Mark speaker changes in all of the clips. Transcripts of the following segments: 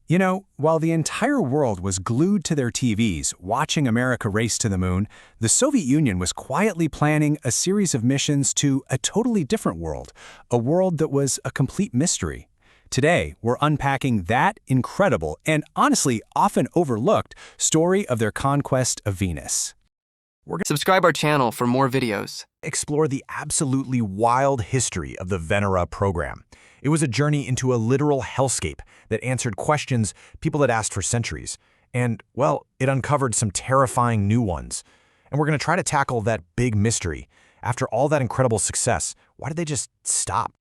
Speaker 1: You know, while the entire world was glued to their TVs watching America race to the moon, the Soviet Union was quietly planning a series of missions to a totally different world, a world that was a complete mystery. Today, we're unpacking that incredible and honestly often overlooked story of their conquest of Venus.
Speaker 2: Subscribe our channel for more videos.
Speaker 3: Explore the absolutely wild history of the Venera program. It was a journey into a literal hellscape that answered questions people had asked for centuries. And, well, it uncovered some terrifying new ones. And we're going to try to tackle that big mystery. After all that incredible success, why did they just stop?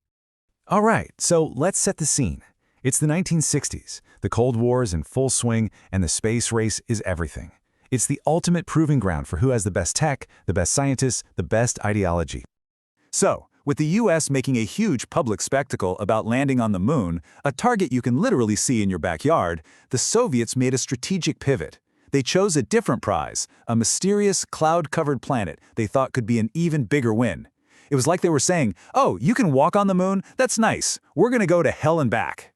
Speaker 4: All right, so let's set the scene. It's the 1960s. The Cold War is in full swing, and the space race is everything. It's the ultimate proving ground for who has the best tech, the best scientists, the best ideology. So, with the US making a huge public spectacle about landing on the moon, a target you can literally see in your backyard, the Soviets made a strategic pivot. They chose a different prize, a mysterious, cloud-covered planet they thought could be an even bigger win. It was like they were saying, "Oh, you can walk on the moon? That's nice. We're going to go to hell and back."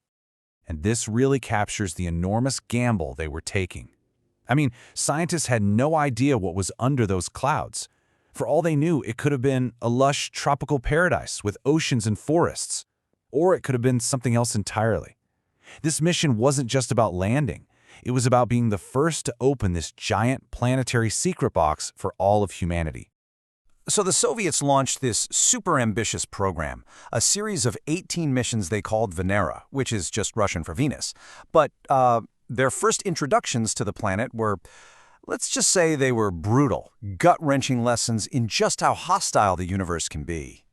Speaker 5: And this really captures the enormous gamble they were taking. I mean, scientists had no idea what was under those clouds. For all they knew, it could have been a lush tropical paradise with oceans and forests. Or it could have been something else entirely. This mission wasn't just about landing. It was about being the first to open this giant planetary secret box for all of humanity.
Speaker 1: So the Soviets launched this super ambitious program, a series of 18 missions they called Venera, which is just Russian for Venus. But their first introductions to the planet were, let's just say they were brutal, gut-wrenching lessons in just how hostile the universe can be.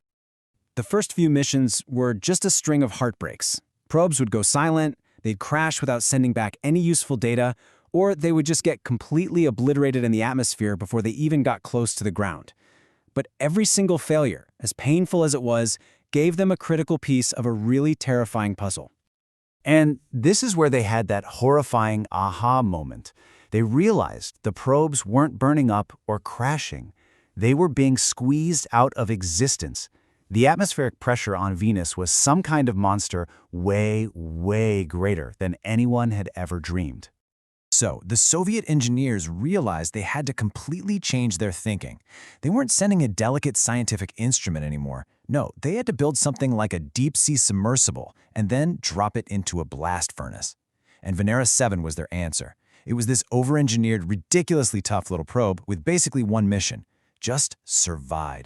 Speaker 6: The first few missions were just a string of heartbreaks. Probes would go silent, they'd crash without sending back any useful data, or they would just get completely obliterated in the atmosphere before they even got close to the ground. But every single failure, as painful as it was, gave them a critical piece of a really terrifying puzzle.
Speaker 3: And this is where they had that horrifying aha moment. They realized the probes weren't burning up or crashing. They were being squeezed out of existence. The atmospheric pressure on Venus was some kind of monster way, way greater than anyone had ever dreamed.
Speaker 4: So, the Soviet engineers realized they had to completely change their thinking. They weren't sending a delicate scientific instrument anymore. No, they had to build something like a deep-sea submersible and then drop it into a blast furnace. And Venera 7 was their answer. It was this over-engineered, ridiculously tough little probe with basically one mission: just survive.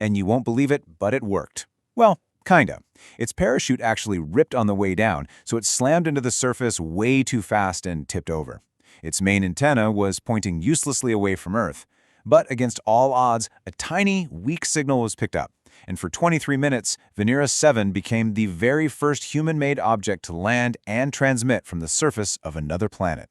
Speaker 7: And you won't believe it, but it worked. Well, kinda. Its parachute actually ripped on the way down, so it slammed into the surface way too fast and tipped over. Its main antenna was pointing uselessly away from Earth. But against all odds, a tiny, weak signal was picked up. And for 23 minutes, Venera 7 became the very first human-made object to land and transmit from the surface of another planet.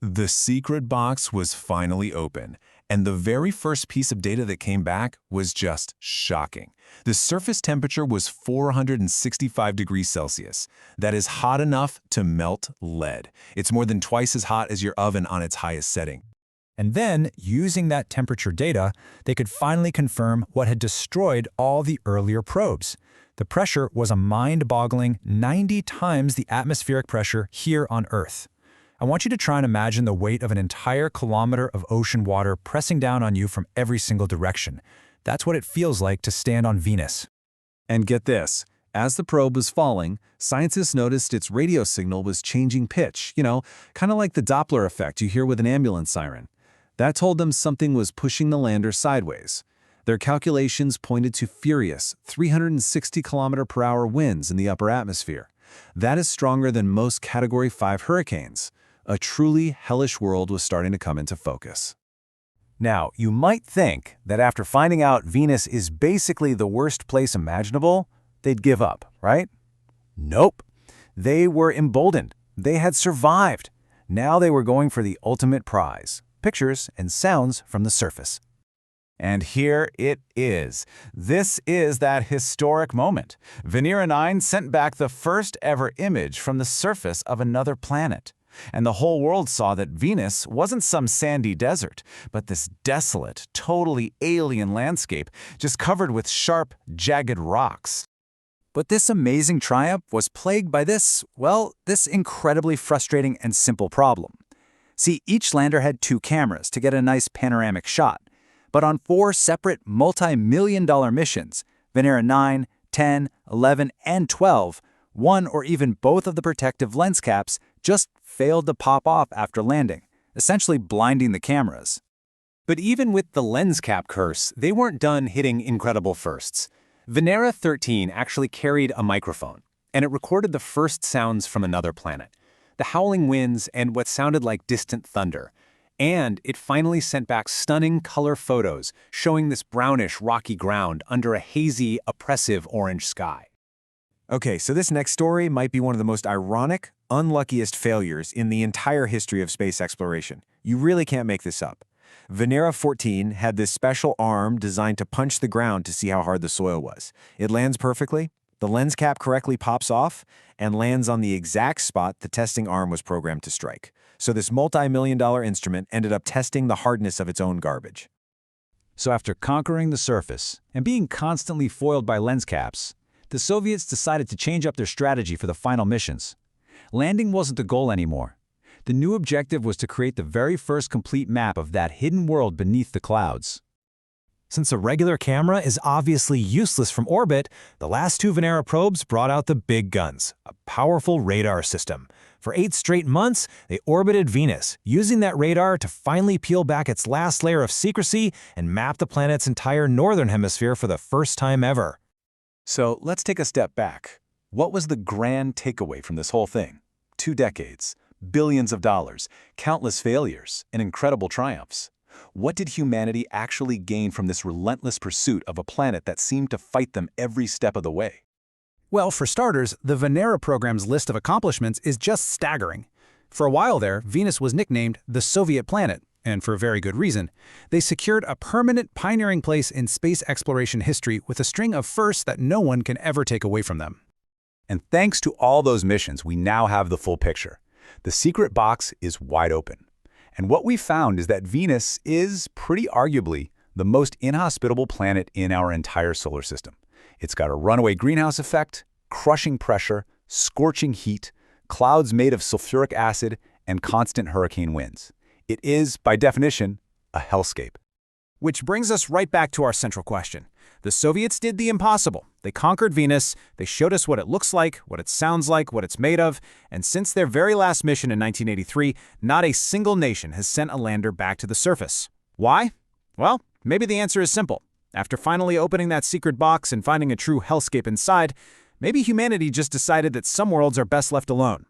Speaker 4: The secret box was finally open, and the very first piece of data that came back was just shocking. The surface temperature was 465 degrees Celsius. That is hot enough to melt lead. It's more than twice as hot as your oven on its highest setting. And then, using that temperature data, they could finally confirm what had destroyed all the earlier probes. The pressure was a mind-boggling 90 times the atmospheric pressure here on Earth. I want you to try and imagine the weight of an entire kilometer of ocean water pressing down on you from every single direction. That's what it feels like to stand on Venus.
Speaker 5: And get this, as the probe was falling, scientists noticed its radio signal was changing pitch, kind of like the Doppler effect you hear with an ambulance siren. That told them something was pushing the lander sideways. Their calculations pointed to furious 360 km/h winds in the upper atmosphere. That is stronger than most Category 5 hurricanes. A truly hellish world was starting to come into focus.
Speaker 7: Now, you might think that after finding out Venus is basically the worst place imaginable, they'd give up, right? Nope. They were emboldened. They had survived. Now they were going for the ultimate prize: pictures and sounds from the surface. And here it is. This is that historic moment. Venera 9 sent back the first ever image from the surface of another planet. And the whole world saw that Venus wasn't some sandy desert, but this desolate, totally alien landscape just covered with sharp, jagged rocks.
Speaker 3: But this amazing triumph was plagued by this incredibly frustrating and simple problem. See, each lander had 2 cameras to get a nice panoramic shot. But on 4 separate multi-million-dollar missions, Venera 9, 10, 11, and 12, one or even both of the protective lens caps just failed to pop off after landing, essentially blinding the cameras.
Speaker 1: But even with the lens cap curse, they weren't done hitting incredible firsts. Venera 13 actually carried a microphone, and it recorded the first sounds from another planet, the howling winds and what sounded like distant thunder. And it finally sent back stunning color photos showing this brownish, rocky ground under a hazy, oppressive orange sky.
Speaker 4: Okay, so this next story might be one of the most ironic, unluckiest failures in the entire history of space exploration. You really can't make this up. Venera 14 had this special arm designed to punch the ground to see how hard the soil was. It lands perfectly, the lens cap correctly pops off, and lands on the exact spot the testing arm was programmed to strike. So this multi-million-dollar instrument ended up testing the hardness of its own garbage.
Speaker 3: So after conquering the surface and being constantly foiled by lens caps, the Soviets decided to change up their strategy for the final missions. Landing wasn't the goal anymore. The new objective was to create the very first complete map of that hidden world beneath the clouds.
Speaker 1: Since a regular camera is obviously useless from orbit, the last 2 Venera probes brought out the big guns, a powerful radar system. For 8 straight months, they orbited Venus, using that radar to finally peel back its last layer of secrecy and map the planet's entire northern hemisphere for the first time ever.
Speaker 5: So let's take a step back. What was the grand takeaway from this whole thing? 2 decades, billions of dollars, countless failures, and incredible triumphs. What did humanity actually gain from this relentless pursuit of a planet that seemed to fight them every step of the way?
Speaker 1: Well, for starters, the Venera program's list of accomplishments is just staggering. For a while there, Venus was nicknamed the Soviet planet, and for a very good reason. They secured a permanent pioneering place in space exploration history with a string of firsts that no one can ever take away from them.
Speaker 7: And thanks to all those missions, we now have the full picture. The secret box is wide open. And what we found is that Venus is, pretty arguably, the most inhospitable planet in our entire solar system. It's got a runaway greenhouse effect, crushing pressure, scorching heat, clouds made of sulfuric acid, and constant hurricane winds. It is, by definition, a hellscape.
Speaker 1: Which brings us right back to our central question. The Soviets did the impossible. They conquered Venus, they showed us what it looks like, what it sounds like, what it's made of, and since their very last mission in 1983, not a single nation has sent a lander back to the surface. Why? Well, maybe the answer is simple. After finally opening that secret box and finding a true hellscape inside, maybe humanity just decided that some worlds are best left alone.